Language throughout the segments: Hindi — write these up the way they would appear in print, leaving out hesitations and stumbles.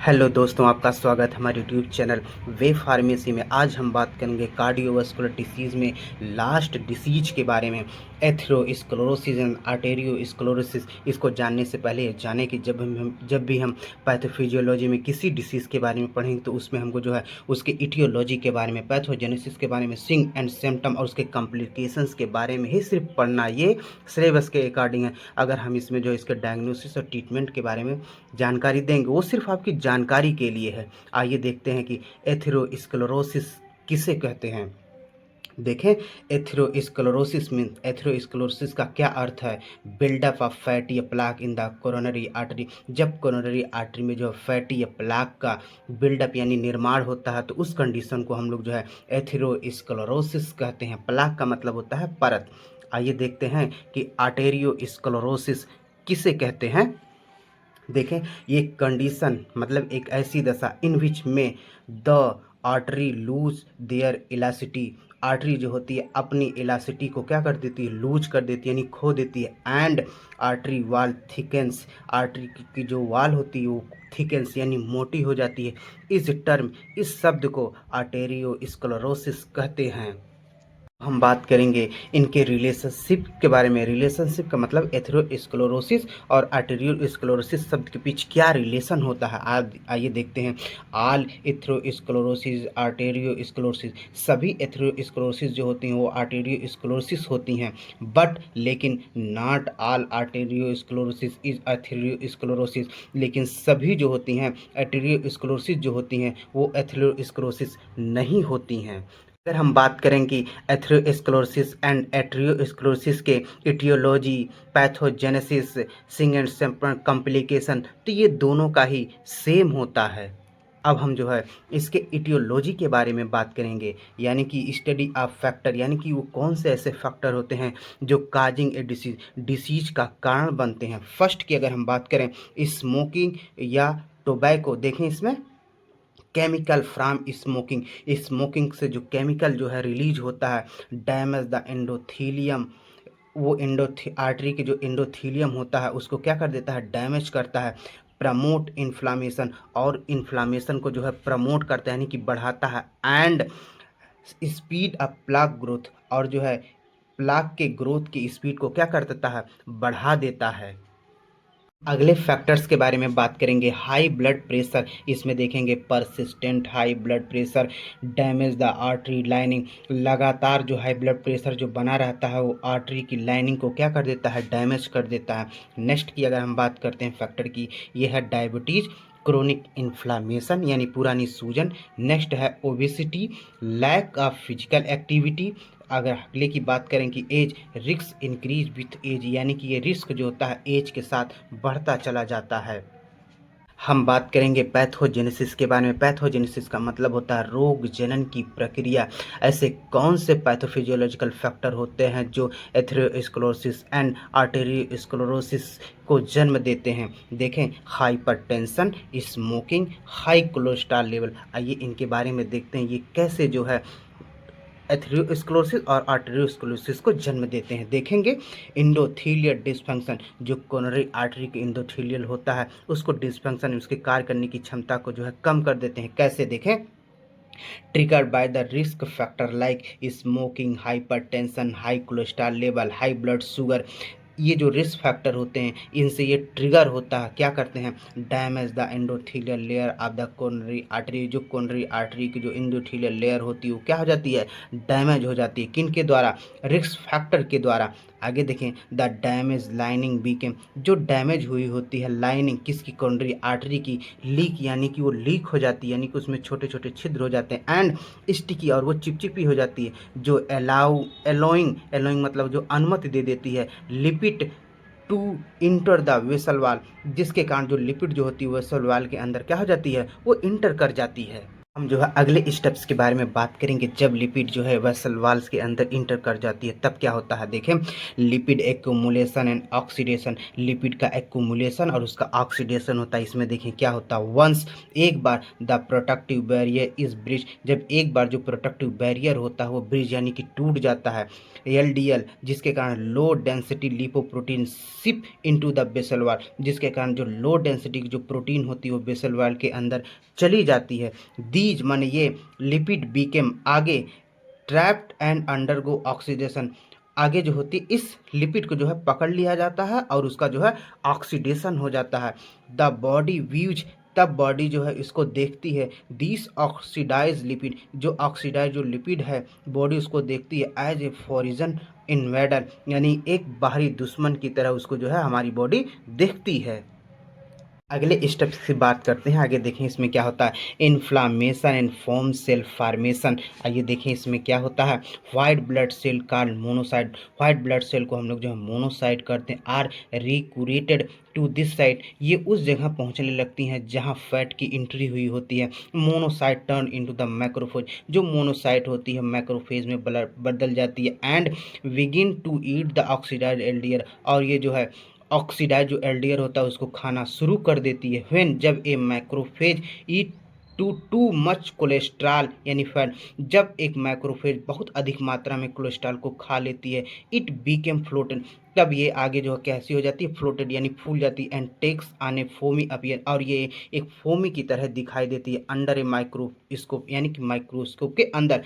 हेलो दोस्तों, आपका स्वागत है हमारे यूट्यूब चैनल वे फार्मेसी में। आज हम बात करेंगे कार्डियोवास्कुलर डिसीज़ में लास्ट डिसीज के बारे में, एथेरोस्क्लेरोसिस एंड आर्टेरियोस्क्लेरोसिस। इसको जानने से पहले जाने कि जब भी हम पैथोफिजियोलॉजी में किसी डिसीज़ के बारे में पढ़ेंगे तो उसमें हमको जो है उसके इटियोलॉजी के बारे में, पैथोजेनेसिस के बारे में, सिंग एंड सिम्टम और उसके कॉम्प्लिकेशंस के बारे में ही सिर्फ पढ़ना, ये सिलेबस के अकॉर्डिंग है। अगर हम इसमें जो इसके डायग्नोसिस और ट्रीटमेंट के बारे में जानकारी देंगे वो सिर्फ आपकी जानकारी के लिए है। आइए देखते हैं कि एथेरोस्क्लेरोसिस किसे कहते हैं। देखें, एथेरोस्क्लेरोसिस मीन एथेरोस्क्लेरोसिस का क्या अर्थ है। Buildup of fatty plaque in the coronary artery. जब कोरोनरी आर्टरी में जो फैटी प्लाक का बिल्डअप यानी निर्माण होता है तो उस कंडीशन को हम लोग जो है एथेरोस्क्लेरोसिस कहते हैं। प्लाक का मतलब होता है परत। आइए देखते हैं कि आर्टेरियोस्क्लेरोसिस किसे कहते हैं। देखें, ये कंडीशन मतलब एक ऐसी दशा इन विच में the artery lose their elasticity. Artery जो होती है अपनी इलासिटी को क्या कर देती है, लूज कर देती है यानी खो देती है। एंड आर्टरी वाल थिकेंस। आर्टरी की जो वाल होती है वो थिकेंस यानी मोटी हो जाती है। इस शब्द को आर्टेरियोस्क्लेरोसिस कहते हैं। हम बात करेंगे इनके रिलेशनशिप के बारे में। रिलेशनशिप का मतलब एथेरोस्क्लेरोसिस और आर्टेरियोस्क्लेरोसिस शब्द के बीच क्या रिलेशन होता है, आइए देखते हैं। आल एथेरोस्क्लेरोसिस आर्टेरियोस्क्लेरोसिस, सभी एथेरोस्क्लेरोसिस जो होती हैं वो आर्टेरियोस्क्लेरोसिस होती हैं, बट लेकिन not all arteriosclerosis is atherosclerosis. लेकिन सभी जो होती हैं आर्टेरियोस्क्लेरोसिस जो होती हैं वो एथेरोस्क्लेरोसिस नहीं होती हैं। अगर हम बात करें कि एथेरोस्क्लेरोसिस एंड आर्टेरियोस्क्लेरोसिस के इटियोलॉजी, पैथोजेनेसिस, सिंग एंड सिम्पटम, कॉम्प्लिकेशन, तो ये दोनों का ही सेम होता है। अब हम जो है इसके इटियोलॉजी के बारे में बात करेंगे, यानी कि स्टडी ऑफ फैक्टर, यानी कि वो कौन से ऐसे फैक्टर होते हैं जो काजिंग ए डिसीज का कारण बनते हैं। फर्स्ट की अगर हम बात करें, स्मोकिंग या टोबैको। देखें इसमें केमिकल फ्राम स्मोकिंग। स्मोकिंग से जो केमिकल जो है रिलीज होता है, डैमेज द एंडोथीलियम। वो आर्टरी के जो एंडोथीलियम होता है उसको क्या कर देता है, डैमेज करता है। प्रमोट इन्फ्लामेशन, और इन्फ्लामेशन को जो है प्रमोट करता है यानी कि बढ़ाता है। And speed of plaque growth, और जो है प्लाक के ग्रोथ की स्पीड को क्या कर देता है, बढ़ा देता है। अगले फैक्टर्स के बारे में बात करेंगे। हाई ब्लड प्रेशर, इसमें देखेंगे persistent high blood pressure damage the artery lining. लगातार जो हाई ब्लड प्रेशर जो बना रहता है वो आर्टरी की लाइनिंग को क्या कर देता है, डैमेज कर देता है। नेक्स्ट की अगर हम बात करते हैं फैक्टर की, ये है डायबिटीज़, क्रोनिक इन्फ्लामेशन यानी पुरानी सूजन। नेक्स्ट है obesity, lack of physical activity. अगर अगले की बात करें कि age, risk increase with age, यानी कि ये रिस्क जो होता है एज के साथ बढ़ता चला जाता है। हम बात करेंगे पैथोजेनेसिस के बारे में। पैथोजेनेसिस का मतलब होता है रोग जनन की प्रक्रिया। ऐसे कौन से पैथोफिजियोलॉजिकल फैक्टर होते हैं जो एथेरोस्क्लेरोसिस एंड आर्टेरियोस्क्लेरोसिस को जन्म देते हैं। देखें, hypertension, smoking, high cholesterol level. आइए इनके बारे में देखते हैं ये कैसे जो है एथेरोस्क्लेरोसिस और आर्टेरियोस्क्लेरोसिस को जन्म देते हैं। देखेंगे, इंडोथीलियल डिसफंक्शन, जो कोरोनरी आर्टरी के इंडोथीलियल होता है उसको डिसफंक्शन, उसके कार्य करने की क्षमता को जो है कम कर देते हैं। कैसे, देखें, triggered by the risk factor like smoking, hypertension, high cholesterol level, high blood sugar. ये जो रिस्क फैक्टर होते हैं इनसे ये ट्रिगर होता है, क्या करते हैं, damage the endothelial layer of the coronary artery. जो कोरोनरी आर्टरी की जो एंडोथीलियल लेयर होती है वो क्या हो जाती है, डैमेज हो जाती है। किन के द्वारा, रिस्क फैक्टर के द्वारा। आगे देखें, द डैमेज लाइनिंग बीकेम, जो डैमेज हुई होती है लाइनिंग किसकी, कोरोनरी आर्टरी की, लीक यानी कि वो लीक हो जाती है, यानी कि उसमें छोटे छोटे छिद्र हो जाते हैं। एंड स्टिकी, और वो चिपचिपी हो जाती है। जो एलोइंग मतलब जो अनुमति दे देती है lipid to enter the vessel wall, जिसके कारण जो लिपिड जो होती है वेसल वाल के अंदर क्या हो जाती है, वो इंटर कर जाती है। हम जो है अगले स्टेप्स के बारे में बात करेंगे। जब लिपिड जो है वेसल वाल्स के अंदर इंटर कर जाती है तब क्या होता है। देखें, lipid accumulation and oxidation, lipid का एक्यूमुलेशन और उसका ऑक्सीडेशन होता है। इसमें देखें क्या होता है। वंस, एक बार the protective barrier is breached, जब एक बार जो प्रोटेक्टिव बैरियर होता है वो ब्रिज यानी कि टूट जाता है, एलडीएल, जिसके कारण low density lipoprotein seep into the vessel wall, जिसके कारण जो लो डेंसिटी की जो प्रोटीन होती है वो बेसल वाल के अंदर चली जाती है। दीज माने ये लिपिड बीकेम, आगे ट्रैप्ड एंड अंडरगो ऑक्सीडेशन, आगे जो होती है इस लिपिड को जो है पकड़ लिया जाता है और उसका जो है ऑक्सीडेशन हो जाता है। द बॉडी व्यूज, तब बॉडी जो है इसको देखती है। दिस ऑक्सीडाइज लिपिड, जो ऑक्सीडाइज जो लिपिड है बॉडी उसको देखती है एज ए फॉरिजन इन्वेडर, यानी एक बाहरी दुश्मन की तरह उसको जो है हमारी बॉडी देखती है। अगले स्टेप से बात करते हैं। आगे देखें इसमें क्या होता है। Inflammation and foam cell formation, आइए देखें इसमें क्या होता है। White blood cell called monocyte, white blood cell को हम लोग जो है मोनोसाइट करते हैं। Are recruited to this site, ये उस जगह पहुंचने लगती हैं जहां फैट की एंट्री हुई होती है। Monocyte turn into the macrophage, जो मोनोसाइट होती है मैक्रोफेज में बदल जाती है। And begin to eat the oxidized LDL, और ये जो है ऑक्सीडाइज जो एल्डियर होता है उसको खाना शुरू कर देती है। व्हेन, जब ए मैक्रोफेज ईट टू मच कोलेस्ट्रॉल यानी फैट, जब एक मैक्रोफेज बहुत अधिक मात्रा में कोलेस्ट्रॉल को खा लेती है, इट बीकेम फ्लोटेड, तब ये आगे जो है कैसी हो जाती है, फ्लोटेड यानी फूल जाती है। एंड टेक्स आने फोमी अपीयर, और ये एक फोमी की तरह दिखाई देती है अंडर ए माइक्रोस्कोप यानी कि माइक्रोस्कोप के अंदर।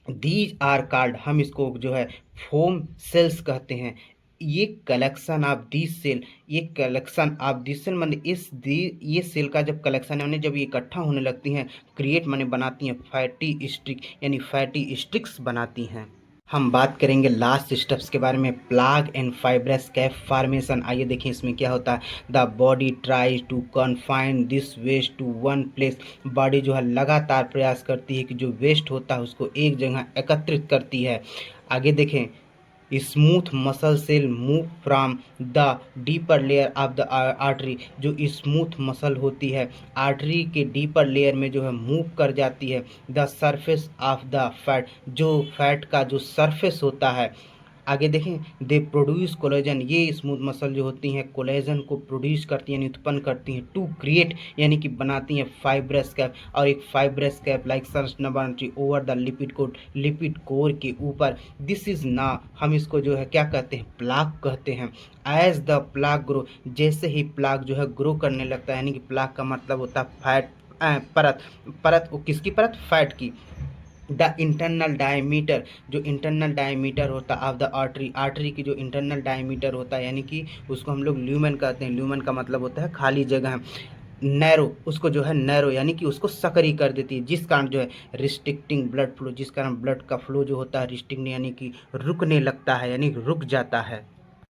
दीज आर कॉल्ड, हम इसको जो है फोम सेल्स कहते हैं। ये कलेक्शन ऑफ दिस सेल, ये कलेक्शन ऑफ दिस सेल माने ये सेल का जब कलेक्शन है जब ये इकट्ठा होने लगती हैं, क्रिएट माने बनाती हैं फैटी स्ट्रिक यानी फैटी स्ट्रिक्स बनाती हैं। हम बात करेंगे लास्ट स्टेप्स के बारे में। Plaque and fibrous cap formation, आइए देखें इसमें क्या होता है। The body tries to confine this waste to one place, body जो है लगातार प्रयास करती है कि जो वेस्ट होता है उसको एक जगह एकत्रित करती है। आगे देखें, smooth muscle cell move from the deeper layer of the artery, जो स्मूथ मसल होती है आर्टरी के डीपर लेयर में जो है मूव कर जाती है। The surface of the fat, जो फैट का जो सरफेस होता है। आगे देखें, दे प्रोड्यूस कोलेजन, ये स्मूथ मसल जो होती हैं कोलेजन को प्रोड्यूस करती हैं यानी उत्पन्न करती हैं। टू क्रिएट यानी कि बनाती हैं फाइब्रस कैप, और एक fibrous cap like sustainability over the lipid coat, lipid core के ऊपर। दिस इज ना, हम इसको जो है क्या कहते हैं, प्लाक कहते हैं। एज द प्लाक ग्रो, जैसे ही प्लाक जो है ग्रो करने लगता है, यानी कि प्लाक का मतलब होता है फैट परत, परत वो किसकी परत, फैट की। द इंटरनल डायमीटर, जो इंटरनल डायमीटर होता है ऑफ द आर्टरी, आर्टरी की जो इंटरनल डायमीटर होता है यानी कि उसको हम लोग ल्यूमेन कहते हैं। ल्यूमेन का मतलब होता है खाली जगह। नैरो, उसको जो है नैरो यानी कि उसको सकरी कर देती है, जिस कारण जो है रिस्ट्रिक्टिंग ब्लड फ्लो, जिस कारण ब्लड का फ्लो जो होता है रिस्ट्रिक्ट यानी कि रुकने लगता है यानी रुक जाता है।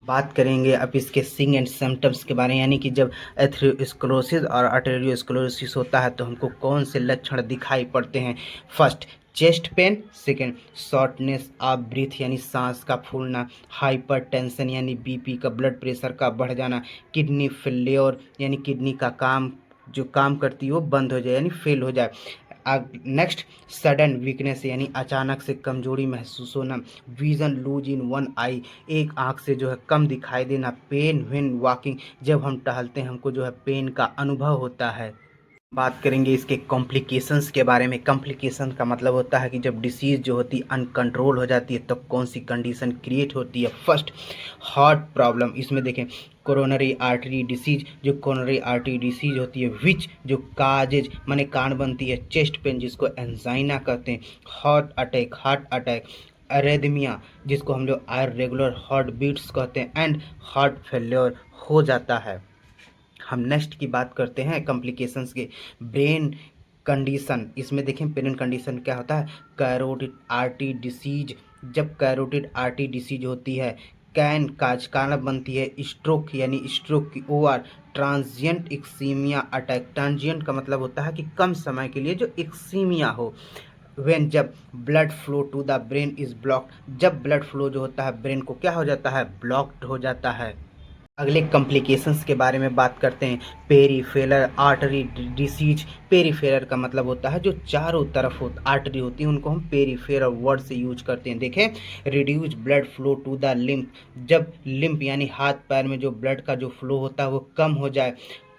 बात करेंगे अब इसके सिंग एंड सिम्टम्स के बारे में, यानी कि जब एथेरोस्क्लेरोसिस और आर्टेरियोस्क्लेरोसिस होता है तो हमको कौन से लक्षण दिखाई पड़ते हैं। First, chest pain. Second, shortness of breath यानी सांस का फूलना। हाइपरटेंशन यानी बीपी का, ब्लड प्रेशर का बढ़ जाना। किडनी फेल्योर यानी किडनी का काम जो काम करती है वो बंद हो जाए यानी फेल हो जाए। नेक्स्ट, सडन वीकनेस यानी अचानक से कमजोरी महसूस होना। विजन लूज इन वन आई, एक आंख से जो है कम दिखाई देना। पेन व्हेन वॉकिंग, जब हम टहलते हैं हमको जो है पेन का अनुभव होता है। बात करेंगे इसके कॉम्प्लिकेशंस के बारे में। कॉम्प्लिकेशन का मतलब होता है कि जब डिसीज़ जो होती है अनकंट्रोल हो जाती है तब कौन सी कंडीशन क्रिएट होती है। फर्स्ट, हार्ट प्रॉब्लम, इसमें देखें कोरोनरी आर्टरी डिसीज, जो कोरोनरी आर्टरी डिसीज होती है विच जो काजेज माने कारण बनती है। चेस्ट पेन जिसको एंजाइना कहते हैं। हार्ट अटैक, अरेदमिया जिसको हम लोग इर्रेगुलर हार्ट बीट्स कहते हैं। एंड हार्ट फेल्योर हो जाता है। हम नेक्स्ट की बात करते हैं कॉम्प्लिकेशंस के। ब्रेन कंडीशन, इसमें देखें ब्रेन कंडीशन क्या होता है। कैरोटिड आर्टरी डिसीज, जब कैरोटिड आर्टरी डिसीज होती है कैन काज कारण बनती है स्ट्रोक यानी स्ट्रोक की। ओआर ट्रांजिएंट इक्सीमिया अटैक, ट्रांजिएंट का मतलब होता है कि कम समय के लिए जो इक्सीमिया हो। व्हेन, जब blood flow to the brain is blocked, जब ब्लड फ्लो जो होता है ब्रेन को क्या हो जाता है, ब्लॉक्ड हो जाता है। अगले कॉम्प्लिकेशंस के बारे में बात करते हैं। Peripheral artery disease. पेरीफेरल का मतलब होता है जो चारों तरफ आर्टरी होती है, उनको हम पेरीफेरल वर्ड से यूज करते हैं। देखें, reduce blood flow to the limb. जब लिम्फ यानी हाथ पैर में जो ब्लड का जो फ्लो होता है वो कम हो जाए,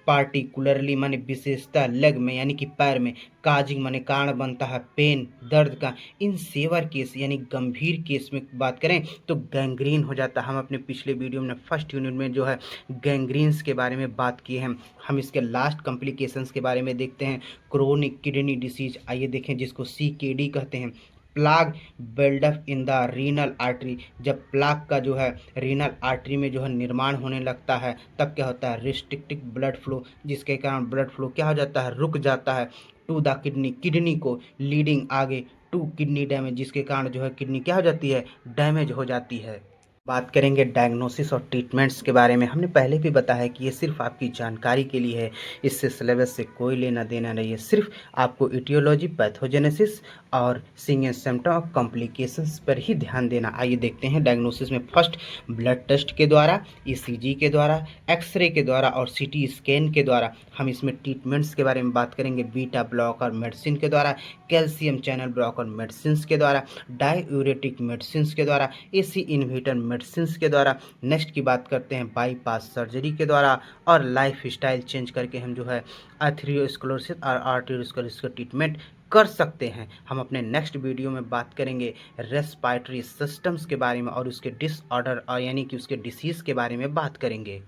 पार्टिकुलरली माने विशेषता लेग में यानी कि पैर में, काजिंग माने कारण बनता है पेन दर्द का। इन सेवर केस यानी गंभीर केस में बात करें तो गैंग्रीन हो जाता है। हम अपने पिछले वीडियो में फर्स्ट यूनिट में जो है गैंग्रीन्स के बारे में बात किए हैं। हम इसके लास्ट कॉम्प्लिकेशंस के बारे में देखते हैं। क्रोनिक किडनी डिसीज, आइए देखें, जिसको CKD कहते हैं। Plaque buildup in the renal artery. जब प्लाग का जो है रीनल आर्टरी में जो है निर्माण होने लगता है, तब क्या होता है, रिस्ट्रिक्टिव ब्लड फ्लो, जिसके कारण ब्लड फ्लो क्या हो जाता है, रुक जाता है टू द किडनी, किडनी को, लीडिंग आगे टू किडनी डैमेज, जिसके कारण जो है किडनी क्या हो जाती है, डैमेज हो जाती है। बात करेंगे डायग्नोसिस और ट्रीटमेंट्स के बारे में। हमने पहले भी बताया कि ये सिर्फ आपकी जानकारी के लिए है, इससे सिलेबस से कोई लेना देना नहीं है। सिर्फ आपको इटियोलॉजी, पैथोजेनेसिस और सिंगल सिम्टम और कॉम्प्लिकेशंस पर ही ध्यान देना। आइए देखते हैं डायग्नोसिस में। फर्स्ट, ब्लड टेस्ट के द्वारा, ECG के द्वारा, एक्सरे के द्वारा और CT स्कैन के द्वारा। हम इसमें ट्रीटमेंट्स के बारे में बात करेंगे। बीटा ब्लॉकर मेडिसिन के द्वारा, कैल्शियम चैनल ब्लॉकर मेडिसिन के द्वारा, डाययूरेटिक मेडिसिन के द्वारा, AC इन्हिबिटर मेडिसिन के द्वारा। नेक्स्ट की बात करते हैं बाईपास सर्जरी के द्वारा, और लाइफ स्टाइल चेंज करके हम जो है एथेरोस्क्लेरोसिस और आर्टेरियोस्क्लेरोसिस का ट्रीटमेंट कर सकते हैं। हम अपने नेक्स्ट वीडियो में बात करेंगे रेस्पिरेटरी सिस्टम्स के बारे में और उसके डिसऑर्डर और यानी कि उसके डिसीज़ के बारे में बात करेंगे।